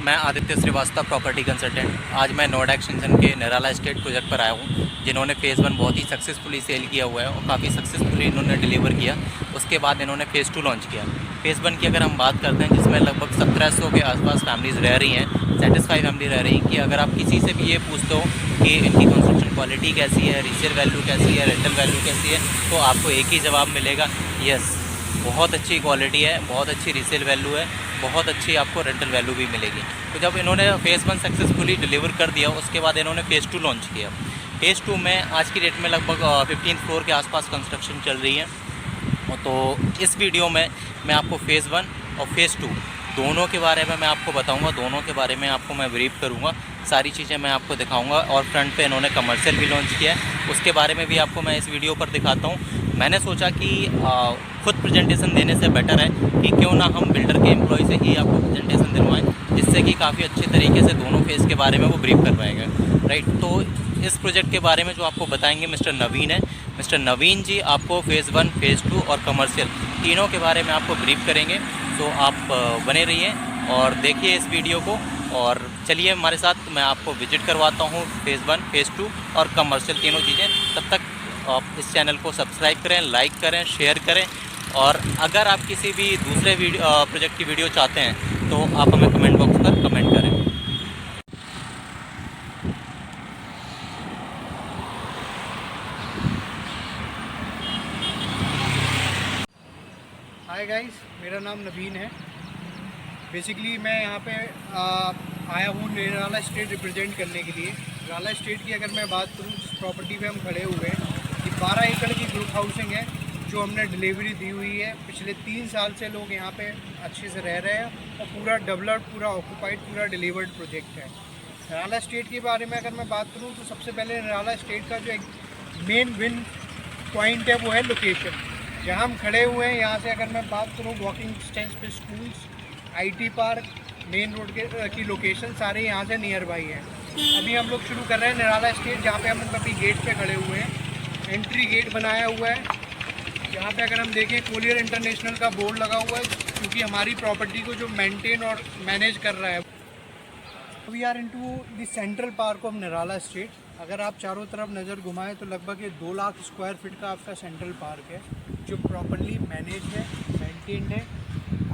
मैं Aditya Srivastava property consultant. आज मैं नोएडा एक्सटेंशन के निराला एस्टेट प्रोजेक्ट पर आया हूँ, जिन्होंने फ़ेज़ 1 बहुत ही सक्सेसफुली सेल किया हुआ है और काफ़ी सक्सेसफुली इन्होंने डिलीवर किया। उसके बाद इन्होंने फ़ेज़ 2 लॉन्च किया। फ़ेज़ 1 की अगर हम बात करते हैं, जिसमें लगभग 1700 के आसपास फैमिलीज़ रह रही हैं, सेटिस्फाई फैमिली रह रही हैं। कि अगर आप किसी से भी ये पूछते हो कि इनकी कंस्ट्रक्शन क्वालिटी कैसी है, रीसेल वैल्यू कैसी है, रेंटल वैल्यू कैसी है, तो आपको एक ही जवाब मिलेगा, यस, बहुत अच्छी क्वालिटी है, बहुत अच्छी रीसेल वैल्यू है, बहुत अच्छी आपको रेंटल वैल्यू भी मिलेगी। तो जब इन्होंने फ़ेज़ 1 सक्सेसफुली डिलीवर कर दिया, उसके बाद इन्होंने फ़ेज़ 2 लॉन्च किया। फ़ेज़ 2 में आज की डेट में लगभग 15th फ्लोर के आसपास कंस्ट्रक्शन चल रही है। तो इस वीडियो में मैं आपको फ़ेज़ 1 और फ़ेज़ 2 दोनों के बारे में मैं आपको बताऊंगा, दोनों के बारे में आपको मैं ब्रीफ करूंगा, सारी चीज़ें मैं आपको दिखाऊंगा। और फ्रंट पे इन्होंने कमर्शियल भी लॉन्च किया है, उसके बारे में भी आपको मैं इस वीडियो पर दिखाता हूं। मैंने सोचा कि खुद प्रेजेंटेशन देने से बेटर है कि क्यों ना हम बिल्डर के एम्प्लॉय से ही आपको प्रेजेंटेशन दिलवाएं, जिससे कि काफ़ी अच्छे तरीके से दोनों फेज़ के बारे में वो ब्रीफ कर पाएंगे, राइट। तो इस प्रोजेक्ट के बारे में जो आपको बताएंगे मिस्टर नवीन है। मिस्टर नवीन जी आपको फ़ेज़ 1, फ़ेज़ 2 और कमर्शियल तीनों के बारे में आपको ब्रीफ करेंगे। तो आप बने रहिए और देखिए इस वीडियो को। और चलिए हमारे साथ, मैं आपको विजिट करवाता हूँ फ़ेज़ 1, फ़ेज़ 2 और कमर्शियल तीनों चीज़ें। तब तक आप इस चैनल को सब्सक्राइब करें, लाइक करें, शेयर करें। और अगर आप किसी भी दूसरे प्रोजेक्ट की वीडियो चाहते हैं तो आप हमें कमेंट बॉक्स पर कमेंट करें। हाय गाइस, मेरा नाम नवीन है। बेसिकली मैं यहाँ पे आया हूँ निराला स्टेट रिप्रेजेंट करने के लिए। निराला स्टेट की अगर मैं बात करूँ, जिस प्रॉपर्टी पे हम खड़े हुए हैं, ये 12 एकड़ की ग्रुप हाउसिंग है जो हमने डिलीवरी दी हुई है। पिछले 3 साल से लोग यहाँ पे अच्छे से रह रहे हैं और पूरा डेवलप्ड, पूरा ऑक्यूपाइड, पूरा डिलीवर्ड प्रोजेक्ट है। निराला स्टेट के बारे में अगर मैं बात करूँ तो सबसे पहले निराला स्टेट का जो एक मेन विन पॉइंट है वो है लोकेशन। जहाँ हम खड़े हुए हैं यहाँ से अगर मैं बात करूँ, वॉकिंग डिस्टेंस पे schools, IT park, main road की लोकेशन सारे यहाँ से नियर बाई है। अभी हम लोग शुरू कर रहे हैं निराला स्टेट, जहाँ पे हम अभी गेट पे खड़े हुए हैं। एंट्री गेट बनाया हुआ है। यहाँ पे अगर हम देखें, कोलियर इंटरनेशनल का बोर्ड लगा हुआ है, क्योंकि हमारी प्रॉपर्टी को जो मेंटेन और मैनेज कर रहा है। We are into the central park of Nirala state. अगर आप चारों तरफ नज़र घुमाएं तो लगभग ये 2 लाख स्क्वायर फीट का आपका सेंट्रल पार्क है, जो प्रॉपरली मैनेज है, मेंटेन्ड है।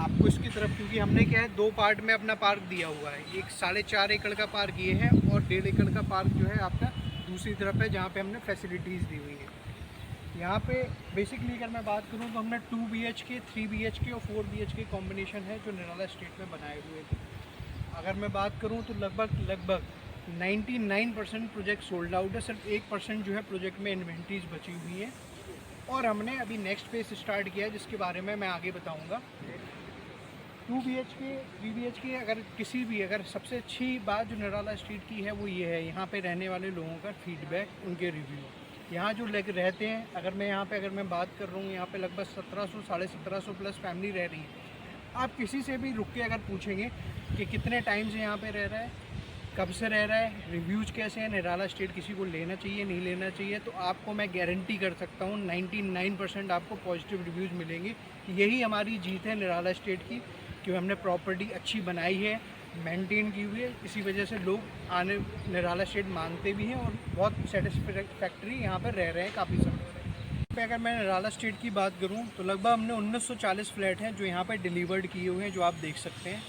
आपको इसकी तरफ, क्योंकि हमने क्या है 2 पार्ट में अपना पार्क दिया हुआ है। एक 4.5 एकड़ का पार्क ये है और 1.5 एकड़ का पार्क जो है आपका दूसरी तरफ है, जहाँ पे हमने फैसिलिटीज़ दी हुई है। यहाँ पे बेसिकली अगर मैं बात करूँ तो हमने 2 BHK, 3 BHK और 4 BHK कॉम्बिनेशन है जो निराला स्टेट में बनाए हुए थे। अगर मैं बात करूँ तो लगभग 99% प्रोजेक्ट सोल्ड आउट है। सिर्फ 1% जो है प्रोजेक्ट में इन्वेंट्रीज बची हुई है। और हमने अभी नेक्स्ट फेज स्टार्ट किया है, जिसके बारे में मैं आगे बताऊंगा। 2 BHK, 3 BHK, अगर सबसे अच्छी बात जो निराला स्ट्रीट की है वो ये है, यहाँ पे रहने वाले लोगों का फीडबैक, उनके रिव्यू। यहाँ जो लोग रहते हैं, अगर मैं बात कर रहा हूँ, यहाँ पे लगभग 1700, 1750 प्लस फैमिली रह रही है। आप किसी से भी रुक के अगर पूछेंगे कि कितने टाइम से यहाँ पे रह रहा है, कब से रह रहा है, रिव्यूज़ कैसे हैं, निराला स्टेट किसी को लेना चाहिए नहीं लेना चाहिए, तो आपको मैं गारंटी कर सकता हूँ 99% आपको पॉजिटिव रिव्यूज़ मिलेंगे। यही हमारी जीत है निराला स्टेट की, कि हमने प्रॉपर्टी अच्छी बनाई है, मेंटेन की हुई है। इसी वजह से लोग आने निराला स्टेट मांगते भी हैं और बहुत सेटिस्फैक्ट्री यहाँ पर रह रहे हैं काफ़ी समय से। पे अगर मैं निराला स्टेट की बात करूं तो लगभग हमने 1940 फ्लैट हैं जो यहाँ पे डिलीवर्ड किए हुए हैं, जो आप देख सकते हैं।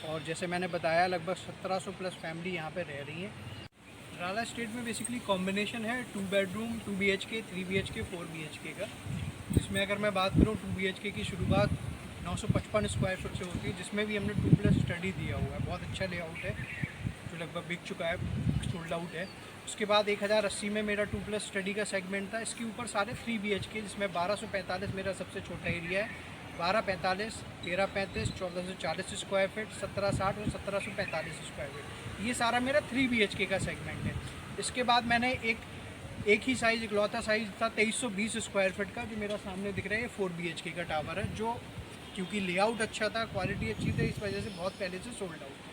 और जैसे मैंने बताया, लगभग 1700 प्लस फैमिली यहाँ पे रह रही है। निराला स्टेट में बेसिकली कॉम्बिनेशन है 2 बेडरूम, 2 BHK, 3 BHK, 4 BHK का। जिसमें अगर मैं बात करूँ 2 BHK की शुरुआत 955 स्क्वायर फुट से होती है, जिसमें भी हमने 2+ स्टडी दिया हुआ है। बहुत अच्छा लेआउट है जो लगभग बिक चुका है, सोल्ड आउट है। उसके बाद 1080 में मेरा 2+ स्टडी का सेगमेंट था। इसके ऊपर सारे 3 BHK, जिसमें 1245 मेरा सबसे छोटा एरिया है, 1245, 1335, 1440 स्क्वायर फीट, 1760 और 1745 स्क्वायर फीट, ये सारा मेरा 3 BHK का सेगमेंट है। इसके बाद मैंने एक ही साइज़, इकलौता साइज़ था 2320 स्क्वायर फीट का, जो मेरा सामने दिख रहा है, ये 4 BHK का टावर है, जो क्योंकि लेआउट अच्छा था, क्वालिटी अच्छी थी, इस वजह से बहुत पहले से सोल्ड आउट है।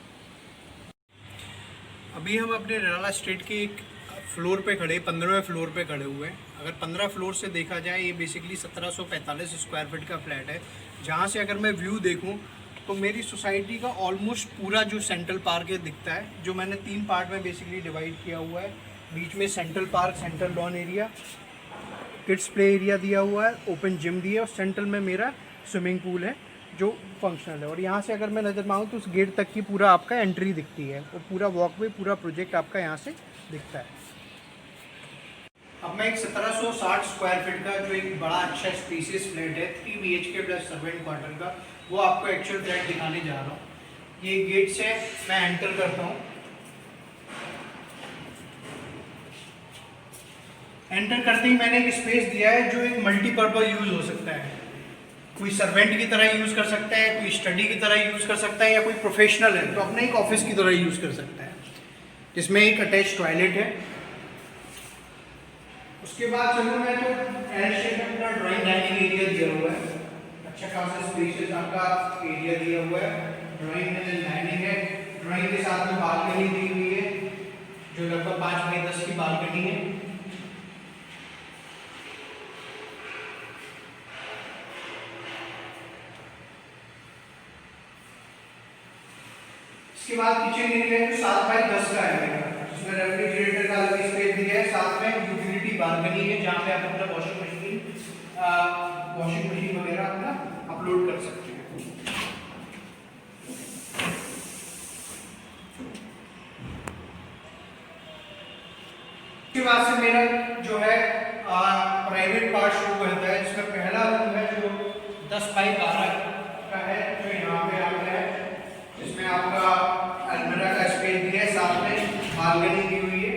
अभी हम अपने निराला स्ट्रीट के एक फ्लोर पे खड़े, 15वें फ्लोर पे खड़े हुए हैं। अगर 15 फ्लोर से देखा जाए, ये बेसिकली 1745 स्क्वायर फीट का फ्लैट है। जहाँ से अगर मैं व्यू देखूँ तो मेरी सोसाइटी का ऑलमोस्ट पूरा जो सेंट्रल पार्क है दिखता है, जो मैंने 3 पार्ट में बेसिकली डिवाइड किया हुआ है। बीच में central park, central lawn area, kids play area दिया हुआ है, ओपन जिम दिया है, और सेंट्रल में मेरा स्विमिंग पूल है जो फंक्शनल है। और यहाँ से अगर मैं नज़र मारूँ तो उस गेट तक की पूरा आपका एंट्री दिखती है, और पूरा वॉकवे, पूरा प्रोजेक्ट आपका यहाँ से दिखता है। अब मैं एक 1760 स्क्वायर फीट का जो एक बड़ा अच्छा स्पेसियस फ्लैट है 3 BHK प्लस सर्वेंट क्वार्टर का, वो आपको एक्चुअल फ्लैट दिखाने जा रहा हूँ। ये गेट से मैं एंटर करता हूँ। एंटर करते ही मैंने एक स्पेस दिया है जो एक मल्टीपर्पज यूज़ हो सकता है। कोई सर्वेंट की तरह यूज़ कर सकता है, कोई स्टडी की तरह यूज़ कर सकता है, या कोई प्रोफेशनल है तो अपने एक ऑफिस की तरह यूज़ कर सकता है, जिसमें एक अटैच टॉयलेट है। उसके बाद चलो मैं तो एल शेप में अपना ड्राइंग डाइनिंग एरिया दिया हुआ है, अच्छा खासा स्पेशियस आपका एरिया दिया हुआ है। ड्राइंग में डाइनिंग है, ड्राइंग के साथ में बालकनी दी हुई है जो लगभग 5 बाई 10 की बालकनी है। इसके बाद किचन एरिया जो 7 बाई 10 का है, जिसमें रेफ्रिजरेटर का अलग स्पेस दिया है, साथ में यूटिलिटी बालकनी है जहाँ पे आप अपना वॉशिंग मशीन वगैरह अपना अपलोड कर सकते हैं। उसके बाद से मेरा जो है प्राइवेट पार्ट शुरू करता है, जिसमें पहला रूम है जो 10 बाई 12 का है, जो यहाँ पे आता है, जिसमें आपका अलमीरा का स्पेस दिया है, साथ में बालकनी दी हुई है।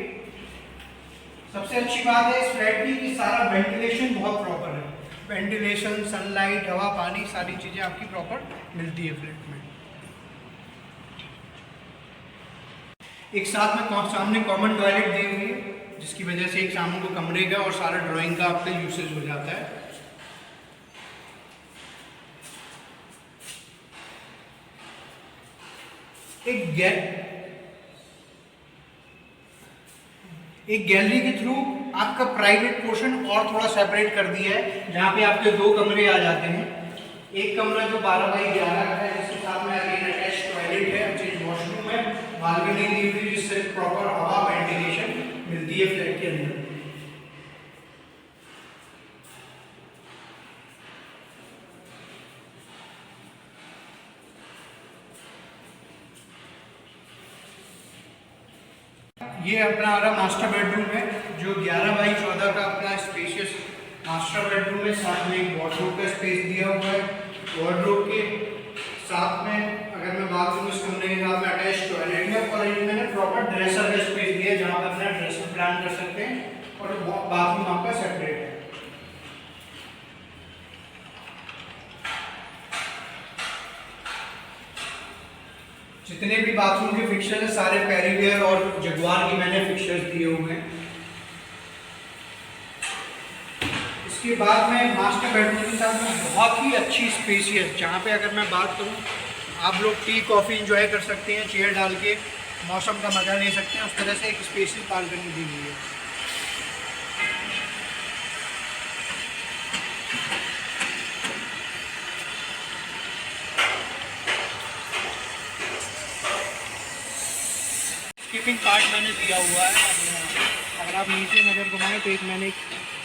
सबसे अच्छी बात है इस फ्लैट की कि सारा वेंटिलेशन बहुत प्रॉपर है। वेंटिलेशन, सनलाइट, हवा, पानी, सारी चीज़ें आपकी प्रॉपर मिलती है फ्लैट में। एक साथ में सामने कॉमन टॉयलेट दी हुई है, जिसकी वजह से एक सामने को कमरे का और सारा ड्राइंग का आपका यूसेज हो जाता है। एक गैलरी के थ्रू आपका प्राइवेट पोर्शन और थोड़ा सेपरेट कर दिया है, जहाँ पे आपके 2 कमरे आ जाते हैं। एक कमरा जो 12 बाई 11 का है, जिसके साथ में अगेन अटैच टॉयलेट है, अटैच वॉशरूम है, बालकनी दी हुई, जिससे प्रॉपर हवा, वेंटिलेशन मिलती है फ्लैट के अंदर। ये अपना हमारा मास्टर बेडरूम है, जो 11 बाई 14 का अपना स्पेशियस मास्टर बेडरूम है। साथ में एक वार्डरोब का स्पेस दिया हुआ है। वार्डरोब के साथ में अगर मैं बात करूँ, इस कमरे के साथ में अटैच टॉयलेट है, और ये मैंने प्रॉपर ड्रेसर का स्पेस दिया है, जहाँ पर अपना ड्रेसर प्लान कर सकते हैं, और बाथरूम आपका सेपरेट है। जितने भी बाथरूम के फिक्सर हैं सारे पेरीवेयर और जगुआर की मैंने फिक्सर्स दिए हुए हैं। इसके बाद में मास्टर बेडरूम के साथ में बहुत ही अच्छी स्पेसियस, जहाँ पे अगर मैं बात करूँ, आप लोग टी कॉफ़ी इंजॉय कर सकते हैं, चेयर डाल के मौसम का मजा ले सकते हैं। उस तरह से एक स्पेशियस बालकनी दी हुई है। स्कीपिंग पार्ट मैंने दिया हुआ है। अगर आप नीचे नज़र घुमाएं तो एक मैंने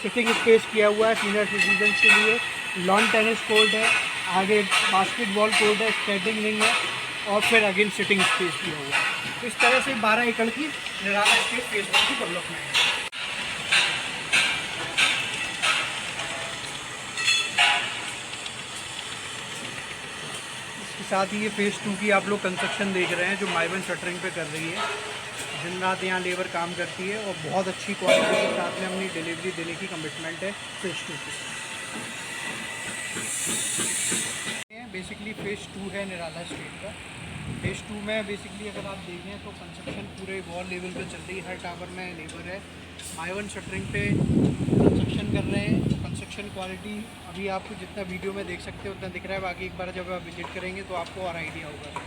सिटिंग स्पेस किया हुआ है सीनियर सिटीजन्स के लिए। लॉन टेनिस कोर्ट है, आगे बास्केटबॉल कोर्ट है, स्केटिंग रिंग है, और फिर अगेन सिटिंग स्पेस दिया हुआ है। तो इस तरह से 12 एकड़ की निराला स्टेट फेज 1 की डेवलपमेंट है। इसके साथ ही ये फेज़ 2 की आप लोग कंस्ट्रक्शन देख रहे हैं, जो माइवन शटरिंग पे कर रही है। दिन रात यहाँ लेबर काम करती है, और बहुत अच्छी क्वालिटी के साथ में अपनी डिलीवरी देने की कमिटमेंट है फेज़ 2 की। बेसिकली फेज़ 2 है निराला स्टेट का। फेज़ 2 में बेसिकली अगर आप देखें तो कंस्ट्रक्शन पूरे वॉल लेवल पे चल रही है, हर टावर में लेबर है, माइवन शटरिंग पे कंस्ट्रक्शन कर रहे हैं। कंस्ट्रक्शन क्वालिटी अभी आपको जितना वीडियो में देख सकते हो उतना दिख रहा है, बाकी एक बार जब आप विजिट करेंगे तो आपको और आइडिया होगा।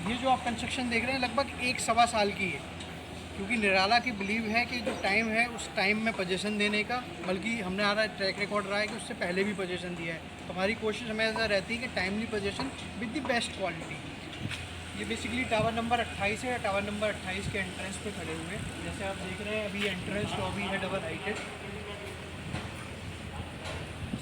ये जो आप कंस्ट्रक्शन देख रहे हैं लगभग 1 सवा साल की है, क्योंकि निराला की बिलीव है कि जो टाइम है उस टाइम में पोजीशन देने का, बल्कि हमने हमारा ट्रैक रिकॉर्ड रहा है कि उससे पहले भी पोजीशन दिया है। तो हमारी कोशिश हमेशा रहती है कि timely position with the best quality. ये बेसिकली टावर नंबर 28 है। टावर नंबर 28 के एंट्रेंस पे खड़े हुए हैं। जैसे आप देख रहे हैं, अभी एंट्रेंस लॉबी है डबल हाइटेड।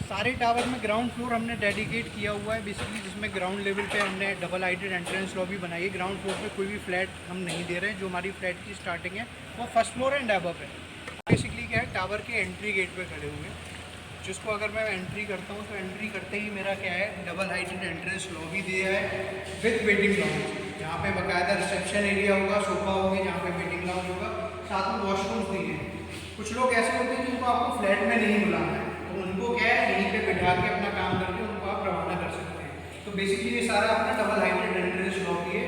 सारे टावर में ग्राउंड फ्लोर हमने डेडिकेट किया हुआ है बेसिकली, जिसमें ग्राउंड लेवल पे हमने डबल हाइटेड एंट्रेंस लॉबी बनाई है। ग्राउंड फ्लोर पे कोई भी फ्लैट हम नहीं दे रहे हैं। जो हमारी फ्लैट की स्टार्टिंग है वो फर्स्ट फ्लोर एंड अबव है। बेसिकली क्या है, टावर के एंट्री गेट पे खड़े हुए हैं, जिसको अगर मैं एंट्री करता हूँ तो एंट्री करते ही मेरा क्या है, डबल हाइटेड एंट्रेंस लॉबी दिया है विद वेटिंग लाउंज। यहाँ पे बाकायदा रिसेप्शन एरिया होगा, सोफा होंगे जहाँ पे वेटिंग लाउंज होगा, साथ में वॉशरूम्स दिए हैं। कुछ लोग ऐसे होते हैं जिनको आपको फ्लैट में नहीं बुलाना है, तो उनको क्या है, यहीं पे बिठा के अपना काम करके उनको आप रवाना कर सकते हैं। तो बेसिकली ये सारा अपना डबल हाइटेड एंट्रेंस लॉबी है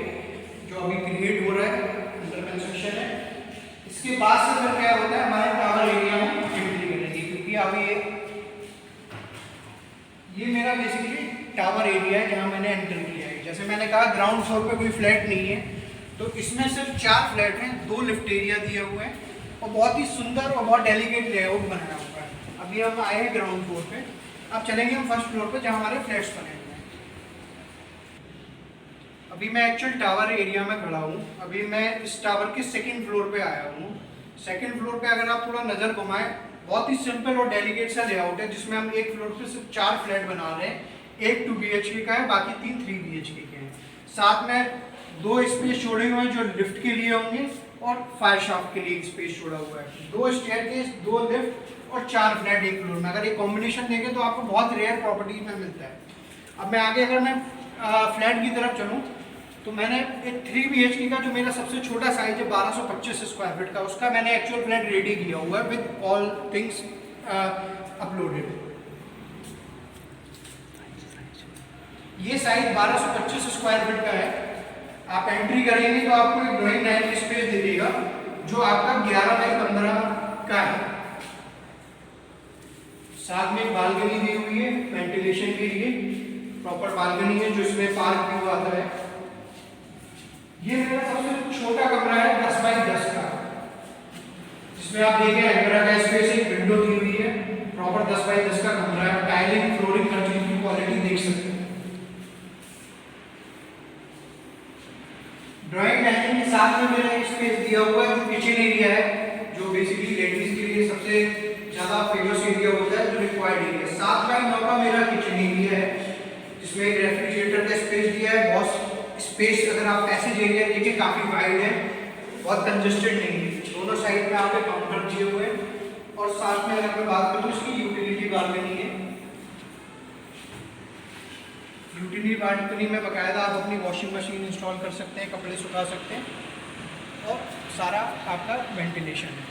जो अभी क्रिएट हो रहा है, अंडर कंस्ट्रक्शन है। इसके बाद से फिर क्या होता है, हमारे टावर एरिया में एंट्री करेंगे, क्योंकि अभी ये मेरा बेसिकली टावर एरिया है जहाँ मैंने एंटर किया है। जैसे मैंने कहा, ग्राउंड फ्लोर पे कोई फ्लैट नहीं है, तो इसमें सिर्फ 4 फ्लैट हैं, 2 लिफ्ट एरिया दिए हुए हैं और बहुत ही सुंदर और बहुत डेलिकेट लेआउट बनाया हुआ है। अभी हम आए हैं ग्राउंड फ्लोर पे, अब चलेंगे हम फर्स्ट फ्लोर पे जहाँ हमारे फ्लैट्स बने हुए हैं। अभी मैं एक्चुअल टावर एरिया में खड़ा हूँ। अभी मैं इस टावर के सेकेंड फ्लोर पे आया हूँ। सेकेंड फ्लोर पे अगर आप थोड़ा नज़र घुमाएं, बहुत ही सिंपल और डेलिकेट सा लेआउट है, जिसमें हम एक फ्लोर पे सिर्फ 4 फ्लैट बना रहे हैं। एक 2 BHK का है, बाकी 3 3 BHK के हैं। साथ में 2 स्पेस छोड़े हुए हैं जो लिफ्ट के लिए होंगे और फायर शाफ्ट के लिए एक स्पेस छोड़ा हुआ है। 2 स्टेयरकेस, 2 लिफ्ट और 4 फ्लैट एक फ्लोर में। अगर ये कॉम्बिनेशन देखें तो आपको बहुत रेयर प्रॉपर्टी में मिलता है। अब मैं आगे अगर मैं फ्लैट की तरफ चलूँ तो मैंने एक 3 BHK का जो मेरा सबसे छोटा साइज है 1225 स्क्वायर फीट का, उसका मैंने एक्चुअल फ्लैट रेडी किया हुआ है विद ऑल थिंग्स अपलोडेड। ये साइज 1225 स्क्वायर फीट का है। आप एंट्री करेंगे तो आपको एक ड्राइंग लाइन स्पेस दे देगा जो आपका 11 बाई 15 का है। साथ में बालकनी दी हुई है वेंटिलेशन के लिए, प्रॉपर बालकनी है जो इसमें पार्क व्यू आता है। ये मेरा सबसे छोटा कमरा है 10 बाई 10 का, जिसमें आप देखें एंट्रा का स्पेस, एक विंडो दी हुई है, प्रॉपर 10 बाई 10 का कमरा है। टाइलिंग, फ्लोरिंग, हर चीज की क्वालिटी देख सकते हैं। ड्राइंग डाइनिंग के साथ में मेरा एक स्पेस दिया हुआ है जो किचन एरिया है, जो बेसिकली लेडीज के लिए सबसे ज़्यादा फेमस एरिया होता है, जो रिक्वायर्ड एरिया। 7 बाई 9 का मेरा किचन एरिया है, जिसमें एक रेफ्रिजरेटर का स्पेस दिया है। बहुत स्पेस, अगर आप पैसेज एरिया देखिए काफ़ी वाइड है, बहुत कंजेस्टेड नहीं है। दोनों साइड में आपके काउंटर दिए हुए हैं और साथ में अगर मैं बात करूँ इसकी यूटिलिटी बालकनी है। यूटिलिटी बालकनी में बाकायदा आप अपनी वॉशिंग मशीन इंस्टॉल कर सकते हैं, कपड़े सुखा सकते हैं और सारा आपका वेंटिलेशन है।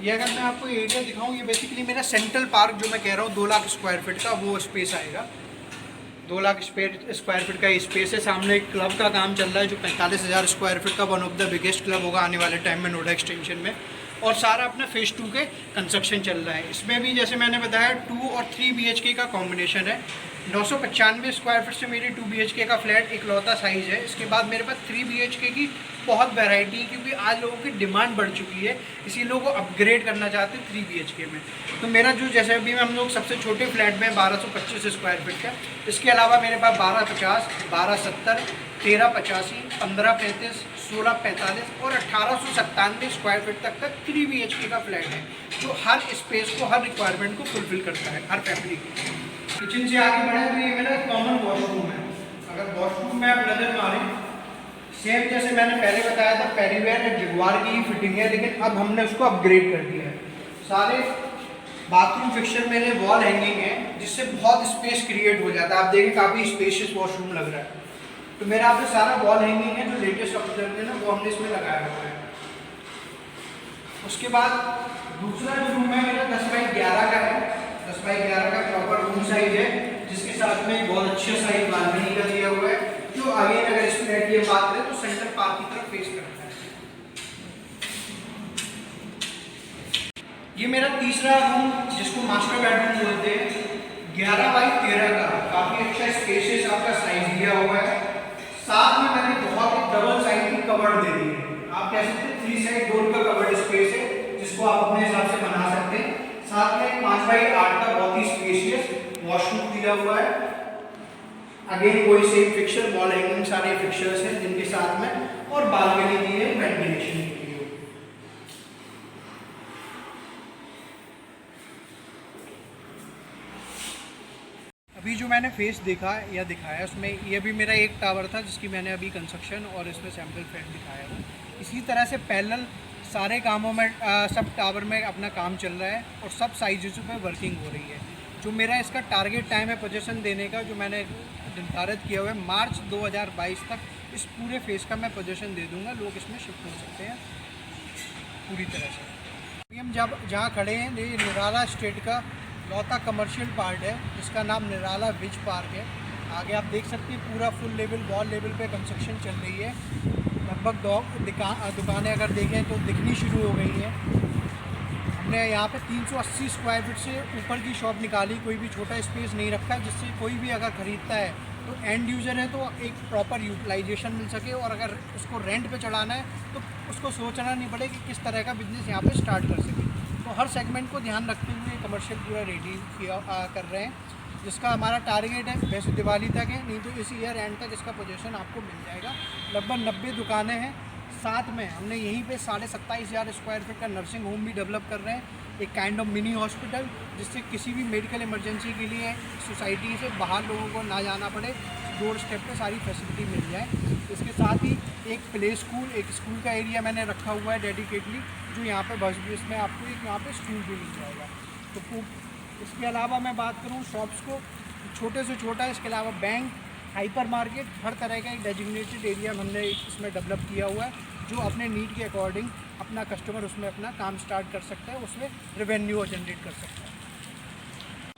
ये अगर मैं आपको एरिया दिखाऊं, ये बेसिकली मेरा सेंट्रल पार्क जो मैं कह रहा हूँ 2 लाख स्क्वायर फीट का, वो स्पेस आएगा। 2 लाख स्क्वायर फीट का स्पेस है। सामने एक क्लब का काम चल रहा है जो 45,000 स्क्वायर फीट का one of the biggest club होगा आने वाले टाइम में नोएडा एक्सटेंशन में। और सारा अपना फेज़ 2 के कंस्ट्रक्शन चल रहा है। इसमें भी जैसे मैंने बताया 2 और 3 BHK का कॉम्बिनेशन है। 995 स्क्वायर फीट से मेरी 2 BHK का फ्लैट इकलौता साइज़ है। इसके बाद मेरे पास 3 BHK की बहुत वैरायटी है, क्योंकि आज लोगों की डिमांड बढ़ चुकी है, इसी लोगों को अपग्रेड करना चाहते हैं 3 BHK में। तो मेरा जो जैसे अभी हम लोग सबसे छोटे फ्लैट में 1225 स्क्वायर फीट का, इसके अलावा मेरे पास 1250, 1270, 1385, 1535, 1645 और 1897 स्क्वायर फीट तक का 3 BHK का फ्लैट है, जो हर स्पेस को, हर रिक्वायरमेंट को फुलफिल करता है, हर फैमिली की। किचन से आगे बढ़े तो ये मेरा कॉमन वॉशरूम है। अगर वॉशरूम में आप नजर मारें, सेम जैसे मैंने पहले बताया था पेरीवेयर या जगुआर की ही फिटिंग है, लेकिन अब हमने उसको अपग्रेड कर दिया है। सारे बाथरूम फिक्सचर मेरे वॉल हैंगिंग है, जिससे बहुत स्पेस क्रिएट हो जाता है। आप देखें काफ़ी स्पेशियस वॉशरूम लग रहा है। तो मेरा आपने सारा वॉल हैंगिंग है, जो लेटेस्ट अपग्रेड है ना, वो हमने इसमें लगाया हुआ है। उसके बाद दूसरा जो रूम है मेरा 10 बाई 11 का है। 10 बाई 11 का प्रॉपर रूम साइज है, जिसके साथ में बहुत अच्छा साइज बालकनी का दिया हुआ है, जो आगे अगर इस फ्लैट की बात करें तो सेंटर पार्क की तरफ फेस करता है। ये मेरा तीसरा रूम, जिसको मास्टर बेडरूम बोलते हैं, 11 बाई 13 का, काफी अच्छा स्पेशियस आपका साइज दिया हुआ है। साथ में मैंने बहुत ही डबल साइज की कबर्ड दे दी है। आप कह सकते हैं 3 साइड डोर का कवर्ड स्पेस है, जिसको आप अपने हिसाब से बना सकते हैं। साथ में 5x8 का बहुत ही स्पेशियस वॉशरूम दिया हुआ है। अगेन कोई सेम फिक्सर, वॉल हैंगिंग सारे फिक्सर्स हैं जिनके साथ में, और बालकनी दी है वेंटिलेशन के लिए। अभी जो मैंने फेस देखा या दिखाया उसमें ये भी मेरा एक टावर था जिसकी मैंने अभी कंस्ट्रक्शन और इसमें सैम्पल फ्रेम दिखाया हूँ। इसी तरह से पैरेलल सारे कामों में सब टावर में अपना काम चल रहा है और सब साइज़ों पे वर्किंग हो रही है। जो मेरा इसका टारगेट टाइम है पोजीशन देने का, जो मैंने निर्धारित किया हुआ है मार्च 2022 तक इस पूरे फेस का मैं पोजीशन दे दूँगा। लोग इसमें शिफ्ट हो सकते हैं पूरी तरह से। अभी हम जहाँ खड़े हैं ये निराला स्टेट का लौता कमर्शियल पार्ट है, जिसका नाम निराला विज पार्क है। आगे आप देख सकते हैं पूरा फुल लेवल वॉल लेवल पे कंस्ट्रक्शन चल रही है। लगभग दुकानें अगर देखें तो दिखनी शुरू हो गई हैं। हमने यहाँ पे 380 स्क्वायर फीट से ऊपर की शॉप निकाली, कोई भी छोटा स्पेस नहीं रखा, जिससे कोई भी अगर ख़रीदता है तो एंड यूज़र है तो एक प्रॉपर यूटिलाइजेशन मिल सके, और अगर उसको रेंट पे चढ़ाना है तो उसको सोचना नहीं पड़े कि किस तरह का बिजनेस यहाँ पे स्टार्ट कर सके। तो हर सेगमेंट को ध्यान रखते हुए कमर्शियल पूरा रेडी कर रहे हैं, जिसका हमारा टारगेट है वैसे दिवाली तक है, नहीं तो इस ईयर एंड तक इसका पोजीशन आपको मिल जाएगा। लगभग 90 दुकानें हैं। साथ में हमने यहीं पे 27,500 स्क्वायर फीट का नर्सिंग होम भी डेवलप कर रहे हैं, एक काइंड ऑफ मिनी हॉस्पिटल, जिससे किसी भी मेडिकल इमरजेंसी के लिए सोसाइटी से बाहर लोगों को ना जाना पड़े, डोर स्टेप पे सारी फैसिलिटी मिल जाए। इसके साथ ही एक प्ले स्कूल, एक स्कूल का एरिया मैंने रखा हुआ है डेडिकेटली, जो यहाँ पे बस भी इसमें आपको एक यहाँ पे स्कूल भी मिल जाएगा। तो इसके अलावा मैं बात करूँ शॉप्स को, छोटे से छोटा, इसके अलावा बैंक, हाइपर मार्केट, हर तरह का एक डेजिग्नेटेड एरिया हमने इसमें डेवलप किया हुआ है, जो अपने नीड के अकॉर्डिंग अपना कस्टमर उसमें अपना काम स्टार्ट कर सकता है, उसमें रेवेन्यू जनरेट कर सकता है।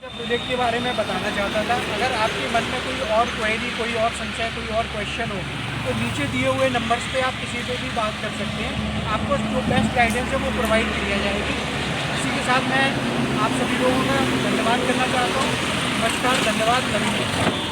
प्रोजेक्ट के बारे में बताना चाहता था, अगर आपके मन में कोई और क्वेरी, कोई और संशय, कोई और क्वेश्चन हो तो नीचे दिए हुए नंबर्स पे आप किसी से भी बात कर सकते हैं। आपको जो बेस्ट गाइडेंस है वो प्रोवाइड किया जाएगी। इसी के साथ मैं आप सभी लोगों का धन्यवाद करना चाहता हूँ। नमस्कार, धन्यवाद, नवीन।